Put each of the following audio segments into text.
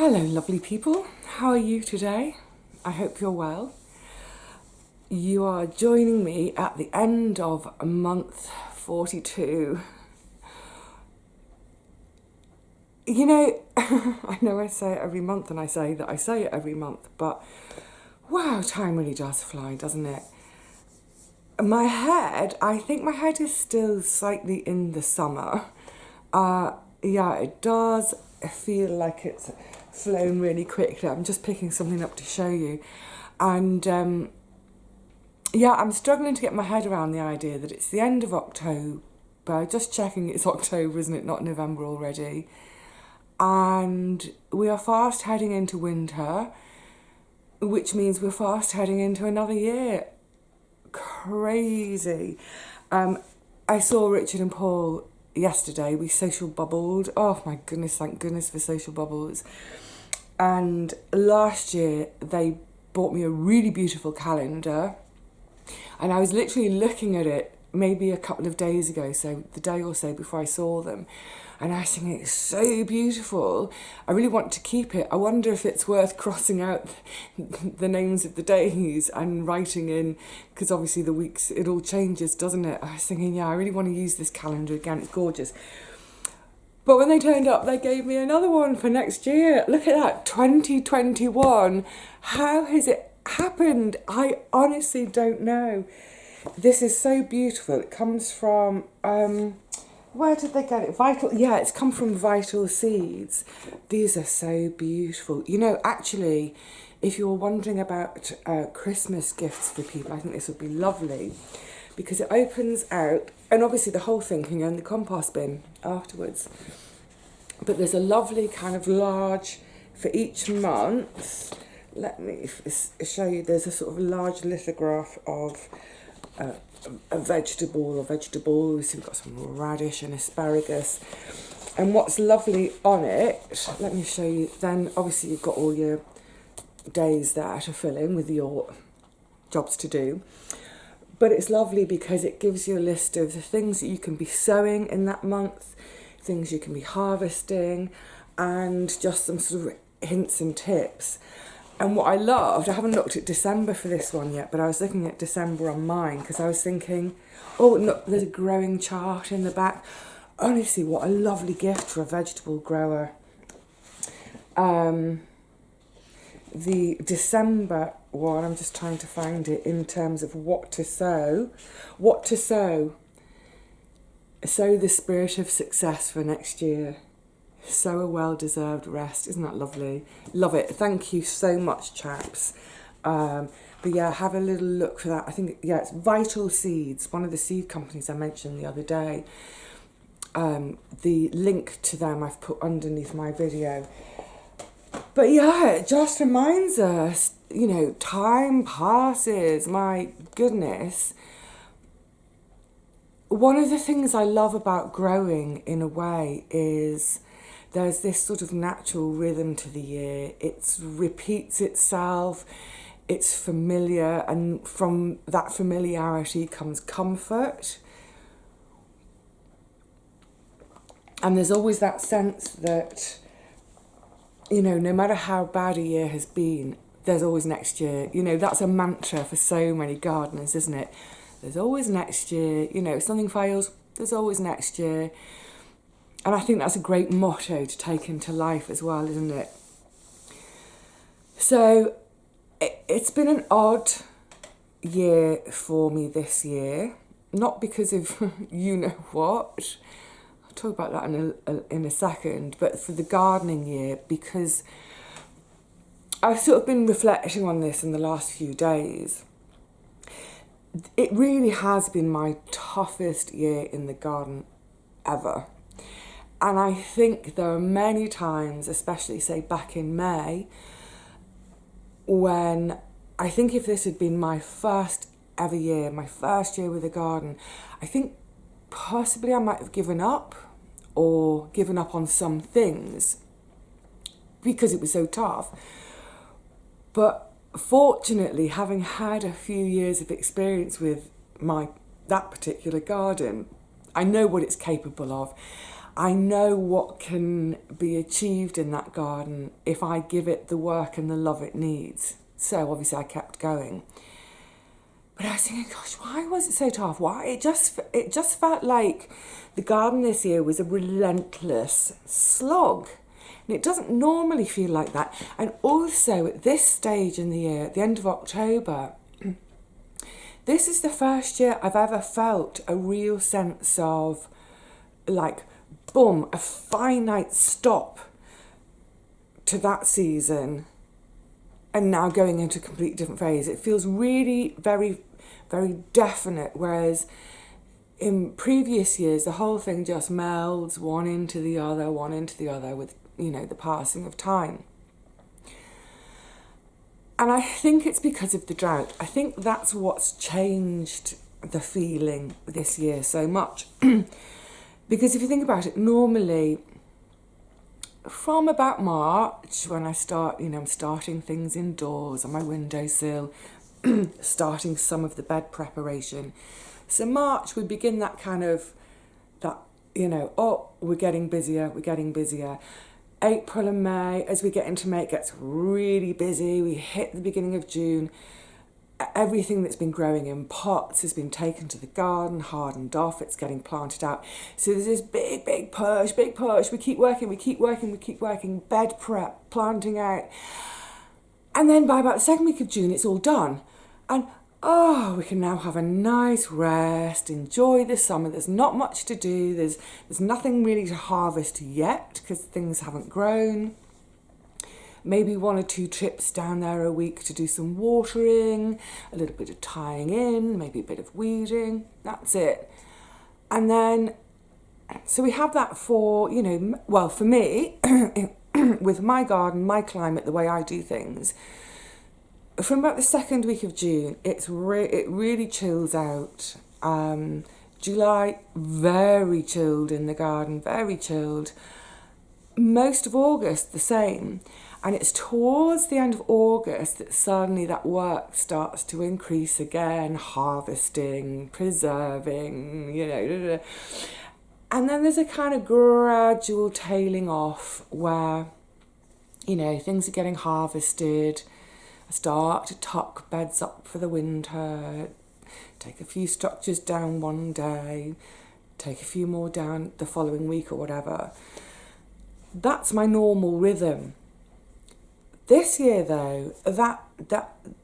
Hello, lovely people. How are you today? I hope you're well. You are joining me at the end of month 42. You know, I know I say it every month and I say it every month, but wow, time really does fly, doesn't it? I think my head is still slightly in the summer. Yeah, it does feel like it's flown really quickly. I'm just picking something up to show you. And yeah, I'm struggling to get my head around the idea that it's the end of October. Just checking, it's October, isn't it? Not November already. And we are fast heading into winter, which means we're fast heading into another year. Crazy. I saw Richard and Paul yesterday. We social bubbled. Oh my goodness, thank goodness for social bubbles. And last year they bought me a really beautiful calendar, and I was literally looking at it maybe a couple of days ago, so the day or so before I saw them, and I was thinking, it's so beautiful. I really want to keep it. I wonder if it's worth crossing out the names of the days and writing in, because obviously the weeks, it all changes, doesn't it? I was thinking, yeah, I really want to use this calendar again. It's gorgeous. But when they turned up, they gave me another one for next year. Look at that, 2021. How has it happened? I honestly don't know. This is so beautiful. It comes from, where did they get it? It's come from Vital Seeds. These are so beautiful. You know, actually, if you're wondering about Christmas gifts for people, I think this would be lovely, because it opens out, and obviously the whole thing can go in the compost bin afterwards. But there's a lovely kind of large, for each month, let me show you, there's a sort of large lithograph of a vegetable or vegetables. We've got some radish and asparagus. And what's lovely on it, let me show you, then obviously you've got all your days there to fill in with your jobs to do. But it's lovely because it gives you a list of the things that you can be sowing in that month, things you can be harvesting, and just some sort of hints and tips. And what I loved, I haven't looked at December for this one yet, but I was looking at December on mine because I was thinking, oh, look, there's a growing chart in the back. Honestly, what a lovely gift for a vegetable grower. The December one, I'm just trying to find it in terms of what to sow. What to sow. Sow the spirit of success for next year. Sow a well-deserved rest. Isn't that lovely? Love it. Thank you so much, chaps. But yeah, have a little look for that. I think, yeah, it's Vital Seeds, one of the seed companies I mentioned the other day. The link to them I've put underneath my video. But yeah, it just reminds us, you know, time passes, my goodness. One of the things I love about growing, in a way, is there's this sort of natural rhythm to the year. It repeats itself, it's familiar, and from that familiarity comes comfort. And there's always that sense that, you know, no matter how bad a year has been, there's always next year. You know, that's a mantra for so many gardeners, isn't it? There's always next year. You know, if something fails, there's always next year. And I think that's a great motto to take into life as well, isn't it? So it's been an odd year for me this year. Not because of you know what. I'll talk about that in a second. But for the gardening year, because I've sort of been reflecting on this in the last few days. It really has been my toughest year in the garden ever. And I think there are many times, especially say back in May, when I think if this had been my first ever year, my first year with a garden, I think possibly I might have given up on some things because it was so tough. But fortunately, having had a few years of experience with that particular garden, I know what it's capable of. I know what can be achieved in that garden if I give it the work and the love it needs. So obviously I kept going. But I was thinking, gosh, why was it so tough? Why? It just felt like the garden this year was a relentless slog. And it doesn't normally feel like that. And also at this stage in the year, at the end of October, this is the first year I've ever felt a real sense of, like, boom, a finite stop to that season and now going into a completely different phase. It feels really very, very definite, whereas in previous years, the whole thing just melds one into the other with, the passing of time. And I think it's because of the drought. I think that's what's changed the feeling this year so much. Because if you think about it, normally from about March, when I start, I'm starting things indoors on my windowsill, starting some of the bed preparation. So March, we begin that kind of, we're getting busier. April and May, as we get into May, it gets really busy. We hit the beginning of June. Everything that's been growing in pots has been taken to the garden, hardened off, it's getting planted out. So there's this big push. We keep working, bed prep, planting out. And then by about the second week of June, it's all done. And we can now have a nice rest, enjoy the summer. There's not much to do. There's nothing really to harvest yet because things haven't grown. Maybe 1 or 2 trips down there a week to do some watering, a little bit of tying in, maybe a bit of weeding. That's it. And then, so we have that for, for me, with my garden, my climate, the way I do things. From about the second week of June, it really chills out. July, very chilled in the garden, very chilled. Most of August, the same. And it's towards the end of August that suddenly that work starts to increase again, harvesting, preserving, And then there's a kind of gradual tailing off where, things are getting harvested. I start to tuck beds up for the winter, take a few structures down one day, take a few more down the following week or whatever. That's my normal rhythm. This year, though, that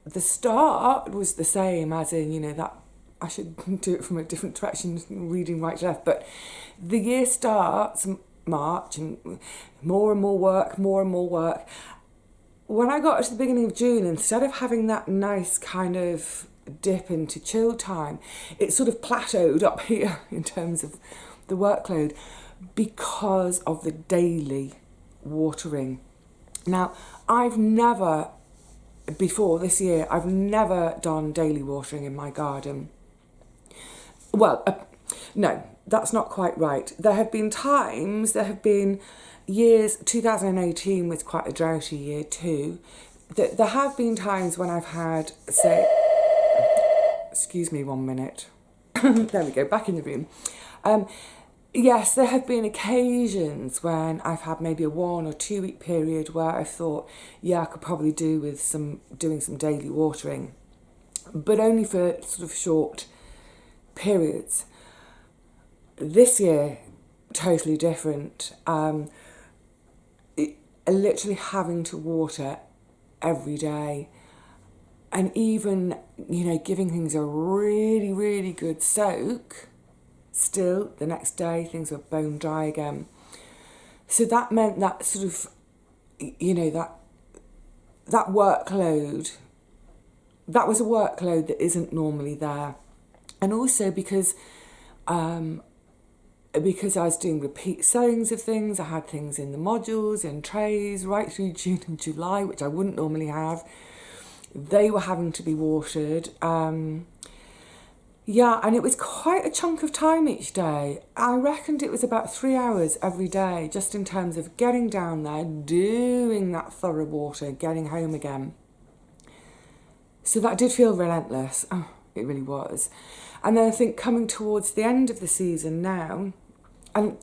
the start was the same, as in, that I should do it from a different direction, reading right to left. But the year starts March, and more work. When I got to the beginning of June, instead of having that nice kind of dip into chill time, it sort of plateaued up here in terms of the workload because of the daily watering. Now, I've never, before this year, I've never done daily watering in my garden. Well, no, that's not quite right. There have been years, 2018 was quite a droughty year too. There have been times when I've had, say, excuse me 1 minute. There we go, back in the room. Yes, there have been occasions when I've had maybe a 1 or 2 week period where I thought, I could probably do with doing some daily watering, but only for sort of short periods. This year, totally different. Literally having to water every day, and even, giving things a really, really good soak. Still, the next day, things were bone dry again. So that meant that sort of, that workload, that was a workload that isn't normally there. And also because I was doing repeat sowings of things, I had things in the modules, in trays, right through June and July, which I wouldn't normally have. They were having to be watered. And it was quite a chunk of time each day. I reckoned it was about 3 hours every day, just in terms of getting down there, doing that thorough water, getting home again. So that did feel relentless. Oh, it really was. And then I think coming towards the end of the season now, and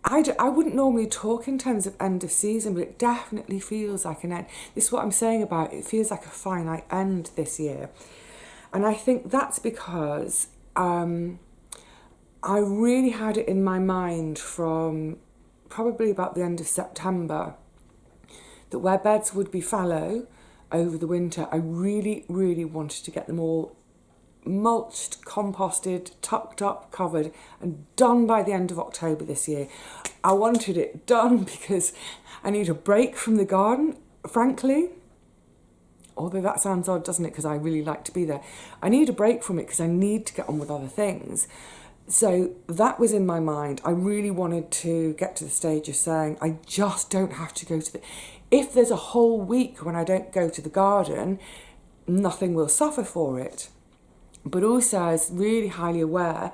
I wouldn't normally talk in terms of end of season, but it definitely feels like an end. This is what I'm saying about it feels like a finite end this year. And I think that's because I really had it in my mind from probably about the end of September that where beds would be fallow over the winter, I really, really wanted to get them all mulched, composted, tucked up, covered, and done by the end of October this year. I wanted it done because I need a break from the garden, frankly. Although that sounds odd, doesn't it? Because I really like to be there. I need a break from it because I need to get on with other things. So that was in my mind. I really wanted to get to the stage of saying, I just don't have to go to the... If there's a whole week when I don't go to the garden, nothing will suffer for it. But also I was really highly aware,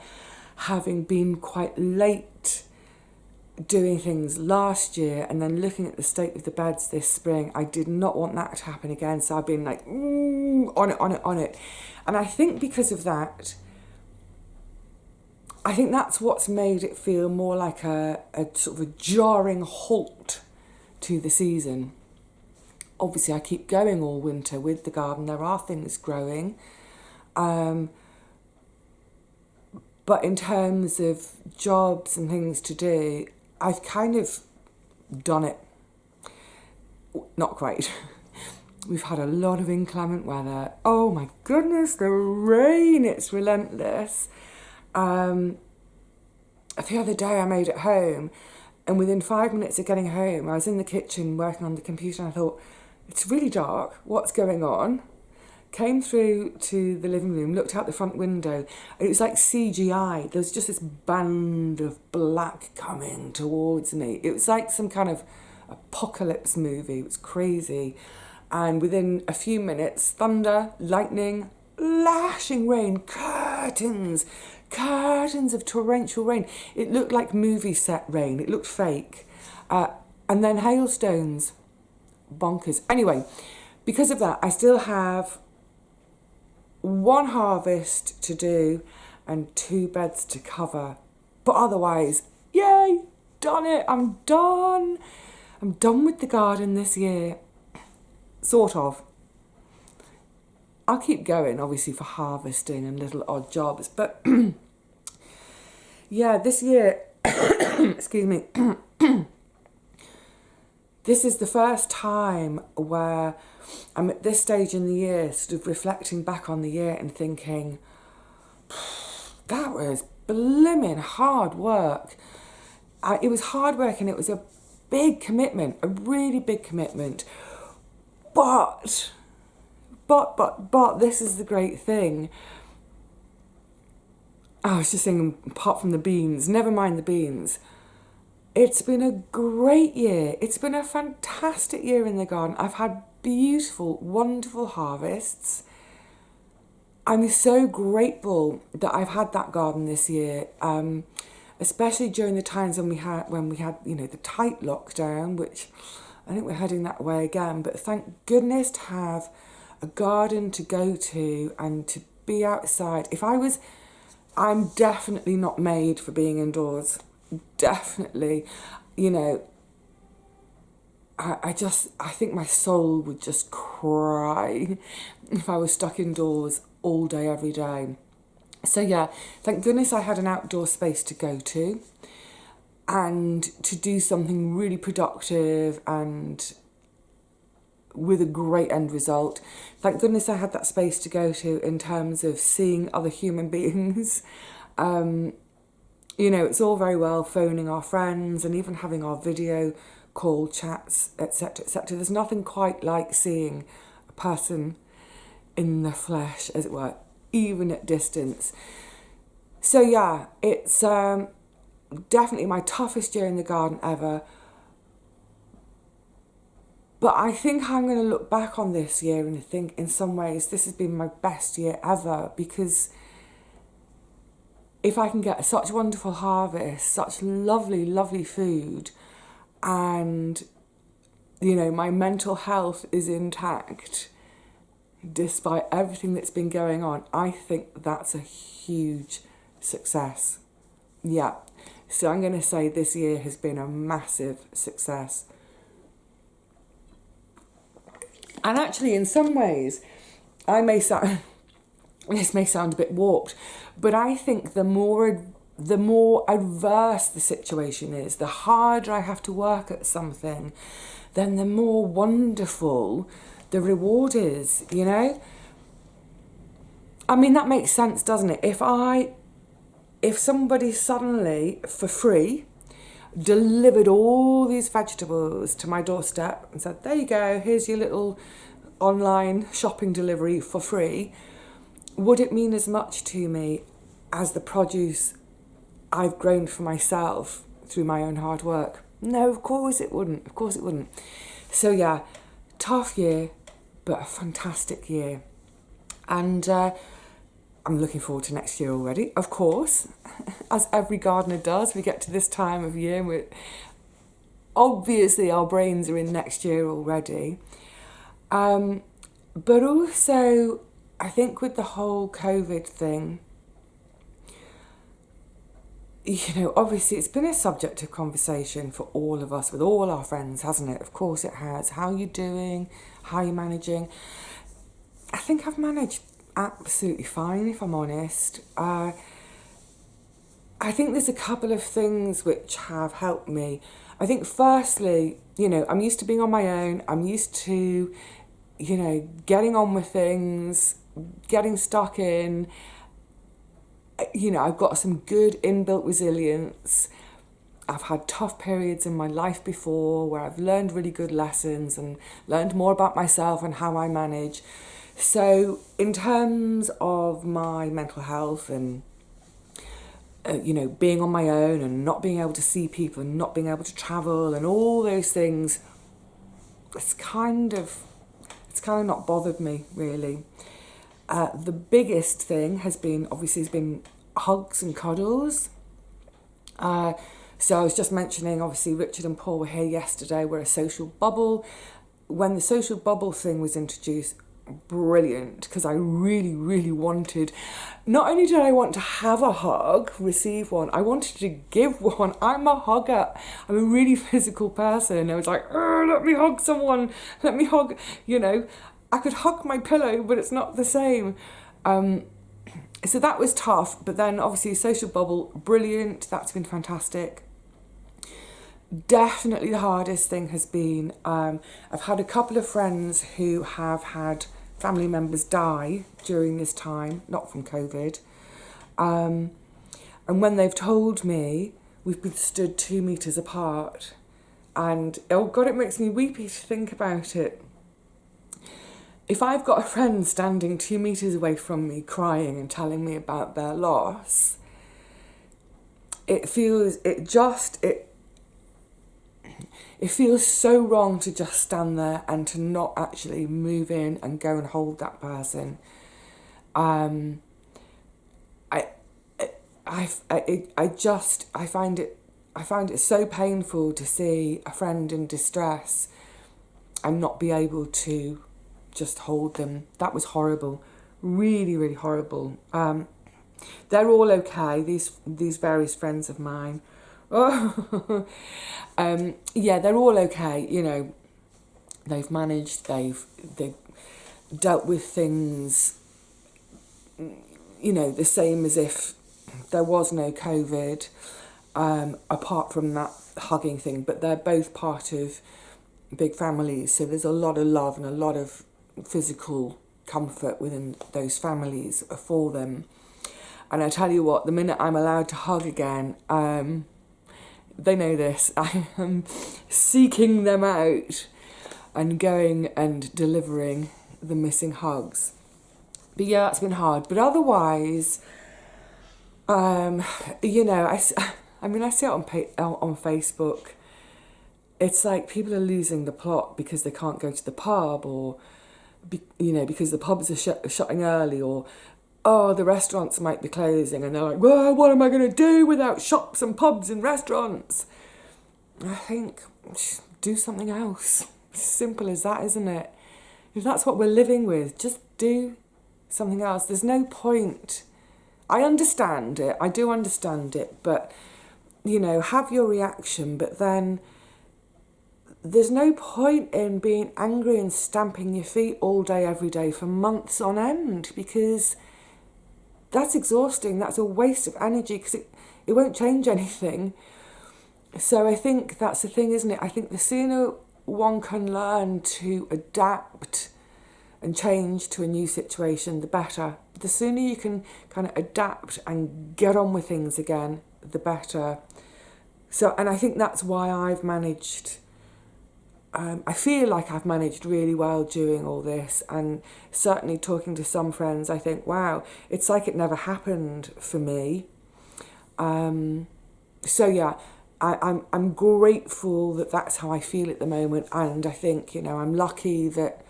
having been quite late doing things last year and then looking at the state of the beds this spring, I did not want that to happen again. So I've been like, on it. And I think because of that, I think that's what's made it feel more like a sort of a jarring halt to the season. Obviously, I keep going all winter with the garden. There are things growing. But in terms of jobs and things to do, I've kind of done it. Not quite. We've had a lot of inclement weather. Oh my goodness, the rain, it's relentless. The other day I made it home, and within 5 minutes of getting home, I was in the kitchen working on the computer, and I thought, it's really dark, what's going on? Came through to the living room, looked out the front window, and it was like CGI. There was just this band of black coming towards me. It was like some kind of apocalypse movie. It was crazy. And within a few minutes, thunder, lightning, lashing rain, curtains of torrential rain. It looked like movie set rain. It looked fake. And then hailstones. Bonkers. Anyway, because of that, I still have one harvest to do and 2 beds to cover. But otherwise, yay, done it. I'm done. I'm done with the garden this year. Sort of. I'll keep going, obviously, for harvesting and little odd jobs. But yeah, this year, excuse me, this is the first time where I'm at this stage in the year, sort of reflecting back on the year and thinking, that was blimmin' hard work. It was hard work and it was a big commitment, a really big commitment. But this is the great thing. I was just saying, apart from the beans, never mind the beans. It's been a great year. It's been a fantastic year in the garden. I've had beautiful, wonderful harvests. I'm so grateful that I've had that garden this year, especially during the times when we had, the tight lockdown, which I think we're heading that way again. But thank goodness to have a garden to go to and to be outside. I'm definitely not made for being indoors. Definitely, I think my soul would just cry if I was stuck indoors all day, every day. So yeah, thank goodness I had an outdoor space to go to and to do something really productive and with a great end result. Thank goodness I had that space to go to in terms of seeing other human beings. It's all very well phoning our friends and even having our video call chats, etc., etc. There's nothing quite like seeing a person in the flesh, as it were, even at distance. So yeah, it's definitely my toughest year in the garden ever. But I think I'm going to look back on this year and think in some ways this has been my best year ever, because if I can get such wonderful harvest, such lovely, lovely food, and, my mental health is intact despite everything that's been going on, I think that's a huge success. Yeah. So I'm going to say this year has been a massive success. And actually, in some ways, this may sound a bit warped, but I think the more adverse the situation is, the harder I have to work at something, then the more wonderful the reward is, you know? I mean, that makes sense, doesn't it? If somebody suddenly, for free, delivered all these vegetables to my doorstep and said, there you go, here's your little online shopping delivery for free, would it mean as much to me as the produce I've grown for myself through my own hard work? No, of course it wouldn't. Of course it wouldn't. So yeah, tough year, but a fantastic year. And I'm looking forward to next year already, of course. As every gardener does, we get to this time of year and obviously our brains are in next year already. But also, I think with the whole COVID thing, you know, obviously it's been a subject of conversation for all of us, with all our friends, hasn't it? Of course it has. How are you doing? How are you managing? I think I've managed absolutely fine, if I'm honest. I think there's a couple of things which have helped me. I think firstly, you know, I'm used to being on my own. I'm used to, you know, getting on with things, getting stuck in. You know, I've got some good inbuilt resilience. I've had tough periods in my life before where I've learned really good lessons and learned more about myself and how I manage. So in terms of my mental health and, you know, being on my own and not being able to see people and not being able to travel and all those things, it's kind of not bothered me, really. The biggest thing has been hugs and cuddles. So I was just mentioning, obviously, Richard and Paul were here yesterday. We're a social bubble. When the social bubble thing was introduced, brilliant, because I really, really wanted, not only did I want to have a hug, receive one, I wanted to give one. I'm a hugger. I'm a really physical person. I was like, let me hug someone. Let me hug, you know. I could hug my pillow, but it's not the same. So that was tough, but then obviously social bubble, brilliant. That's been fantastic. Definitely the hardest thing has been, I've had a couple of friends who have had family members die during this time, not from COVID. And when they've told me, we've been stood 2 meters apart. And, oh God, it makes me weepy to think about it. If I've got a friend standing 2 meters away from me crying and telling me about their loss, it feels so wrong to just stand there and to not actually move in and go and hold that person. I find it so painful to see a friend in distress and not be able to just hold them. That was horrible, really, really horrible. They're all okay. These various friends of mine. Oh, yeah, they're all okay. You know, they've managed. They've dealt with things, you know, the same as if there was no COVID, apart from that hugging thing. But they're both part of big families, so there's a lot of love and a lot of physical comfort within those families for them. And I tell you what, the minute I'm allowed to hug again, they know this, I am seeking them out and going and delivering the missing hugs. But yeah, it's been hard. But otherwise, you know, I see it on Facebook. It's like people are losing the plot because they can't go to the pub, or you know, because the pubs are shutting early, or the restaurants might be closing, and they're like, well, what am I going to do without shops and pubs and restaurants? I think, do something else. Simple as that, isn't it? If that's what we're living with, just do something else. There's no point. I understand it. I do understand it, but you know, have your reaction, but then there's no point in being angry and stamping your feet all day, every day for months on end, because that's exhausting. That's a waste of energy, because it won't change anything. So I think that's the thing, isn't it? I think the sooner one can learn to adapt and change to a new situation, the better. The sooner you can kind of adapt and get on with things again, the better. So, and I think that's why I've managed, I feel like I've managed really well during all this, and certainly talking to some friends, I think, wow, it's like it never happened for me. So yeah, I'm grateful that that's how I feel at the moment, and I think, you know, I'm lucky that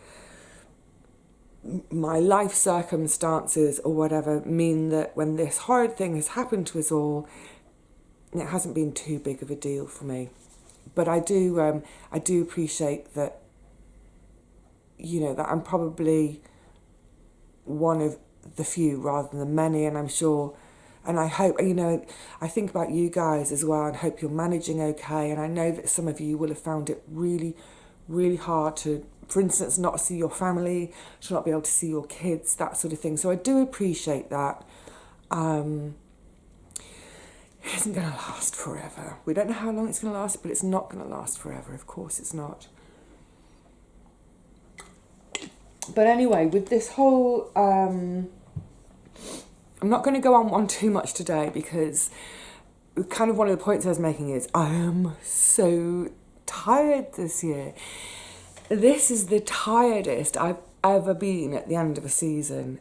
my life circumstances or whatever mean that when this horrid thing has happened to us all, it hasn't been too big of a deal for me. But I do appreciate that, you know, that I'm probably one of the few rather than the many, and I'm sure, and I hope, you know, I think about you guys as well and hope you're managing okay, and I know that some of you will have found it really, really hard to, for instance, not see your family, to not be able to see your kids, that sort of thing. So I do appreciate that. It isn't going to last forever. We don't know how long it's going to last, but it's not going to last forever. Of course it's not. But anyway, with this whole... I'm not going to go on one too much today, because kind of one of the points I was making is I am so tired this year. This is the tiredest I've ever been at the end of a season,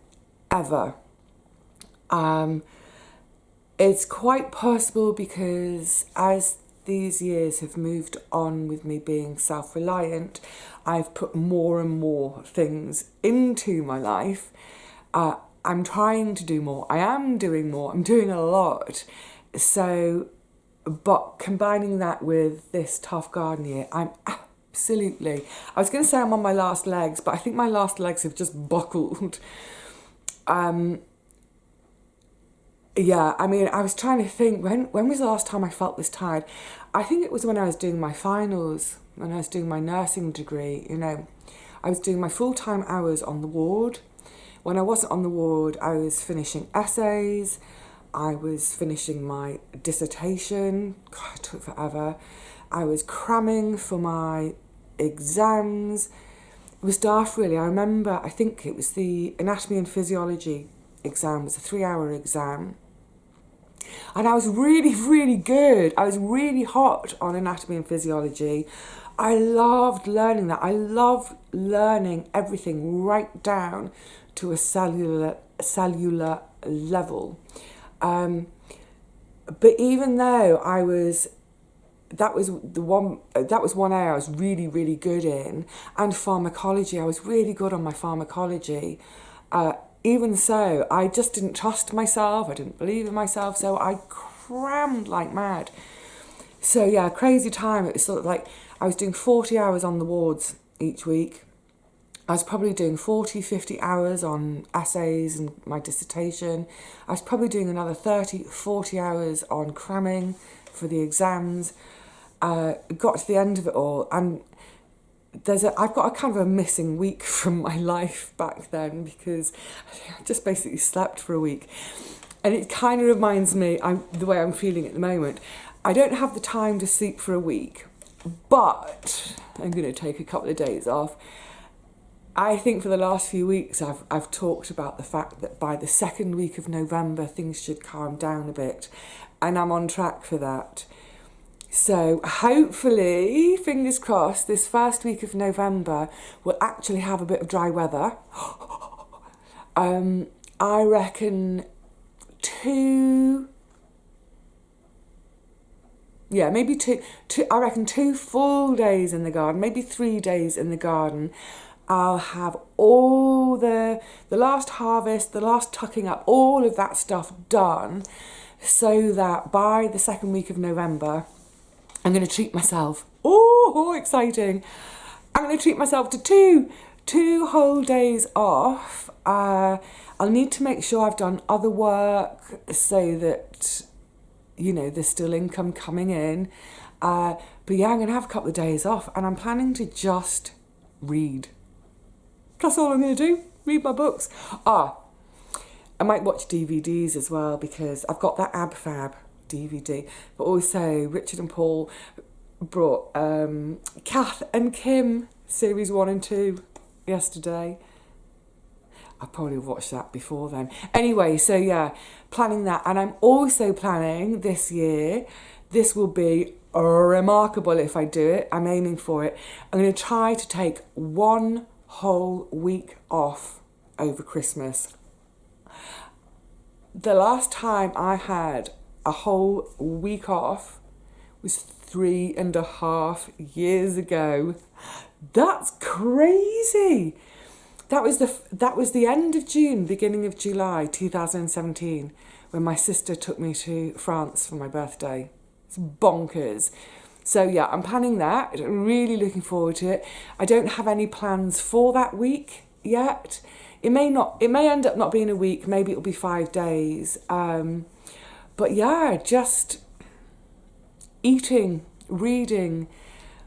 ever. It's quite possible because as these years have moved on with me being self-reliant, I've put more and more things into my life. I'm trying to do more. I am doing more. I'm doing a lot. So, but combining that with this tough garden year, I'm absolutely... I was going to say I'm on my last legs, but I think my last legs have just buckled. Yeah, I mean, I was trying to think, when was the last time I felt this tired? I think it was when I was doing my finals, when I was doing my nursing degree, you know. I was doing my full-time hours on the ward. When I wasn't on the ward, I was finishing essays, I was finishing my dissertation, God, it took forever. I was cramming for my exams. It was daft, really. I remember, I think it was the anatomy and physiology exam, it was a 3-hour exam. And I was really, really good. I was really hot on anatomy and physiology. I loved learning that. I loved learning everything right down to a cellular level. But even though that was one area I was really, really good in, and pharmacology, I was really good on my pharmacology. Even so, I just didn't trust myself, I didn't believe in myself, so I crammed like mad. So yeah, crazy time. It was sort of like I was doing 40 hours on the wards each week. I was probably doing 40, 50 hours on essays and my dissertation. I was probably doing another 30, 40 hours on cramming for the exams. Got to the end of it all, and I've got a kind of a missing week from my life back then, because I just basically slept for a week. And it kind of reminds me, the way I'm feeling at the moment, I don't have the time to sleep for a week, but I'm going to take a couple of days off. I think for the last few weeks I've talked about the fact that by the second week of November things should calm down a bit, and I'm on track for that. So hopefully, fingers crossed, this first week of November we'll actually have a bit of dry weather. I reckon maybe two, I reckon 2 full days in the garden, maybe 3 days in the garden. I'll have all the last harvest, the last tucking up, all of that stuff done, so that by the second week of November, I'm going to treat myself. Oh, exciting. I'm going to treat myself to two whole days off. I'll need to make sure I've done other work so that there's still income coming in. But yeah, I'm going to have a couple of days off, and I'm planning to just read. That's all I'm going to do, read my books. I might watch DVDs as well, because I've got that Ab Fab DVD, but also Richard and Paul brought Kath and Kim series 1 and 2 yesterday. I probably watched that before then. Anyway, so yeah, planning that. And I'm also planning this year, this will be remarkable if I do it. I'm aiming for it. I'm going to try to take 1 whole week off over Christmas. The last time I had a whole week off was 3.5 years ago. That's crazy. That was the end of June, beginning of July 2017, when my sister took me to France for my birthday. It's bonkers. So yeah, I'm planning that. I'm really looking forward to it. I don't have any plans for that week yet. It may end up not being a week. Maybe it'll be 5 days. But yeah, just eating, reading,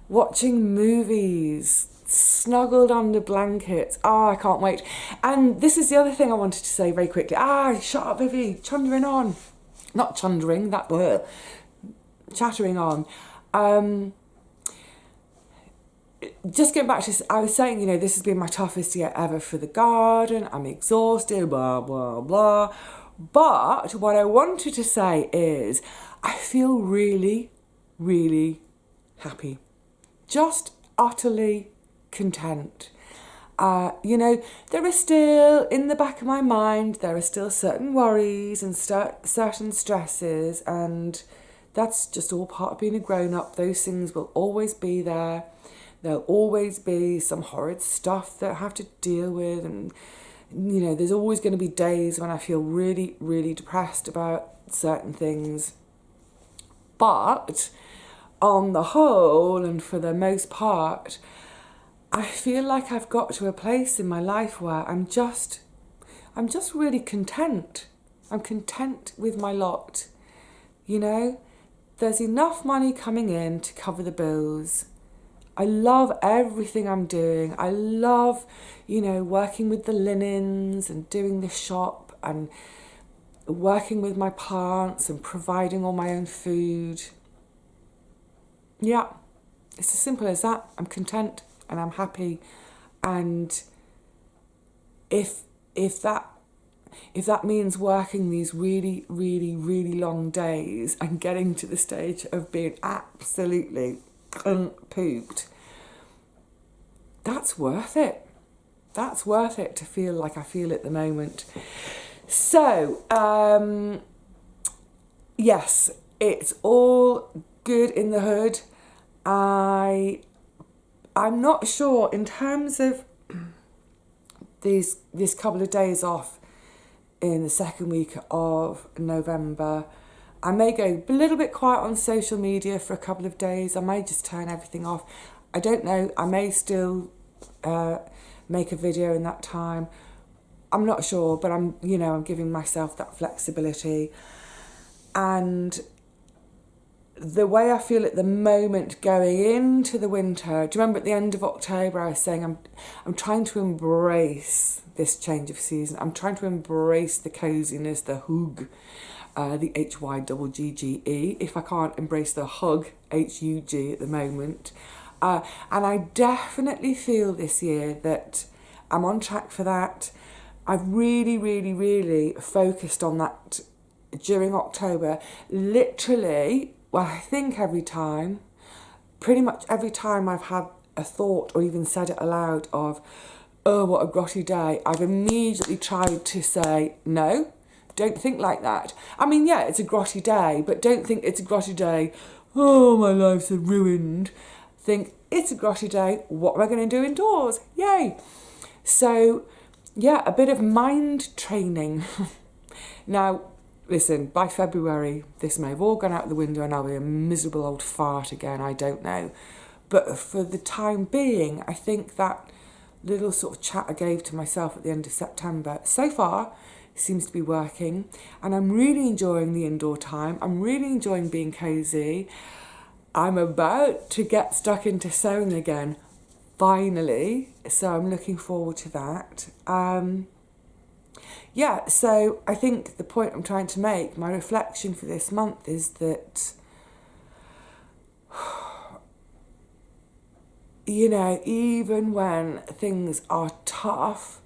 watching movies, snuggled under blankets. I can't wait. And this is the other thing I wanted to say very quickly. Shut up, Vivi. Chundering on. Not chundering, that word. Chattering on. Just getting back to, I was saying, this has been my toughest year ever for the garden. I'm exhausted, blah, blah, blah. But what I wanted to say is I feel really, really happy. Just utterly content. There are still, in the back of my mind, there are still certain worries and certain stresses, and that's just all part of being a grown-up. Those things will always be there. There'll always be some horrid stuff that I have to deal with, and there's always going to be days when I feel really, really depressed about certain things. But on the whole, and for the most part, I feel like I've got to a place in my life where I'm just really content. I'm content with my lot. There's enough money coming in to cover the bills. I love everything I'm doing. I love, working with the linens and doing the shop and working with my plants and providing all my own food. Yeah, it's as simple as that. I'm content and I'm happy. And if that means working these really, really, really long days and getting to the stage of being absolutely pooped, that's worth it. That's worth it to feel like I feel at the moment. So, yes, it's all good in the hood. I'm not sure in terms of this couple of days off in the second week of November. I may go a little bit quiet on social media for a couple of days. I may just turn everything off. I don't know. I may still make a video in that time. I'm not sure, but I'm giving myself that flexibility. And the way I feel at the moment going into the winter, do you remember at the end of October I was saying I'm trying to embrace this change of season. I'm trying to embrace the coziness, the hug, the HYGGE, if I can't embrace the hug, HUG at the moment. And I definitely feel this year that I'm on track for that. I've really, really, really focused on that during October. Literally, I think pretty much every time I've had a thought or even said it aloud of, oh, what a grotty day, I've immediately tried to say, no, don't think like that. I mean, yeah, it's a grotty day, but don't think it's a grotty day, oh, my life's ruined. Think, it's a grotty day, what am I going to do indoors? Yay! So, yeah, a bit of mind training. Now, listen, by February, this may have all gone out the window and I'll be a miserable old fart again, I don't know. But for the time being, I think that little sort of chat I gave to myself at the end of September, so far, seems to be working, and I'm really enjoying the indoor time. I'm really enjoying being cozy. I'm about to get stuck into sewing again, finally, so I'm looking forward to that. Yeah, so I think the point I'm trying to make, my reflection for this month, is that, you know, even when things are tough,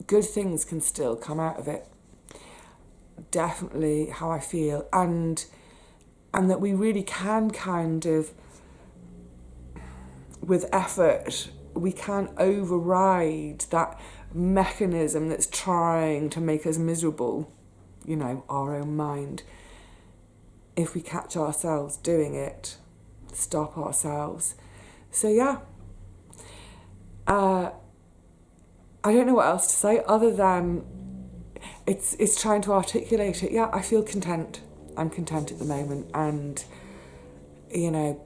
good things can still come out of it. Definitely how I feel, and that we really can kind of, with effort, we can override that mechanism that's trying to make us miserable, you know, our own mind. If we catch ourselves doing it, stop ourselves. So yeah, I don't know what else to say other than it's trying to articulate it. Yeah, I feel content. I'm content at the moment, and you know,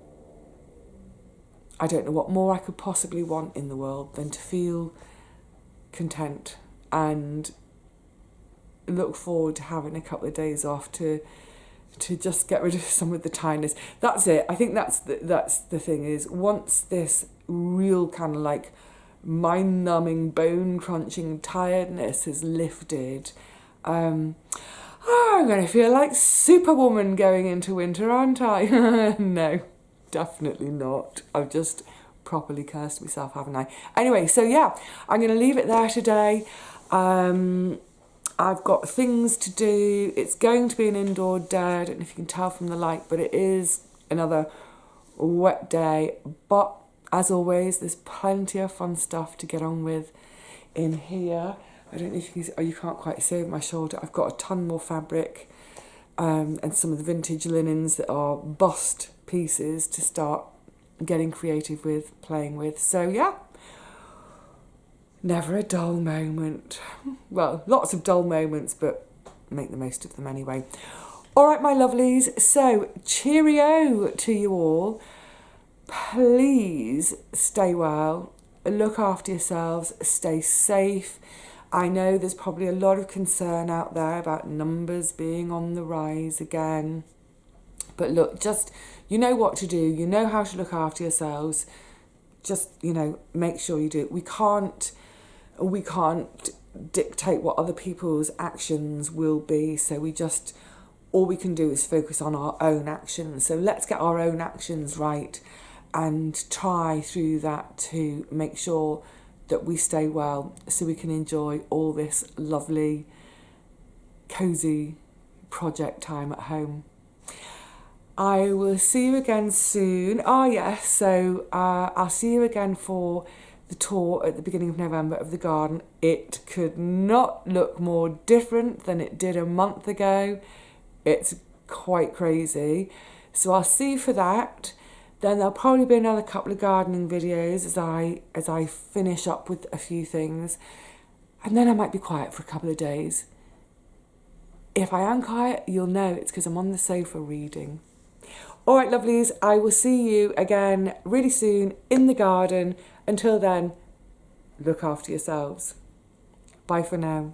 I don't know what more I could possibly want in the world than to feel content, and look forward to having a couple of days off to just get rid of some of the tiredness. That's it. I think that's the thing, is once this real kind of like mind-numbing, bone-crunching tiredness is lifted, I'm going to feel like Superwoman going into winter, aren't I? No, definitely not. I've just properly cursed myself, haven't I? Anyway, so yeah, I'm going to leave it there today. I've got things to do. It's going to be an indoor day. I don't know if you can tell from the light, but it is another wet day. But as always, there's plenty of fun stuff to get on with in here. I don't know if you can't quite see over my shoulder. I've got a ton more fabric and some of the vintage linens that are bust pieces to start getting creative with, playing with. So yeah, never a dull moment. Well, lots of dull moments, but make the most of them anyway. All right, my lovelies. So cheerio to you all. Please stay well, look after yourselves, stay safe. I know there's probably a lot of concern out there about numbers being on the rise again. But look, just, you know what to do. You know how to look after yourselves. Just, you know, make sure you do it. We can't dictate what other people's actions will be. So all we can do is focus on our own actions. So let's get our own actions right and try through that to make sure that we stay well, so we can enjoy all this lovely, cosy project time at home. I will see you again soon. Oh yes, so I'll see you again for the tour at the beginning of November of the garden. It could not look more different than it did a month ago. It's quite crazy. So I'll see you for that. Then there'll probably be another couple of gardening videos as I finish up with a few things. And then I might be quiet for a couple of days. If I am quiet, you'll know it's because I'm on the sofa reading. All right, lovelies, I will see you again really soon in the garden. Until then, look after yourselves. Bye for now.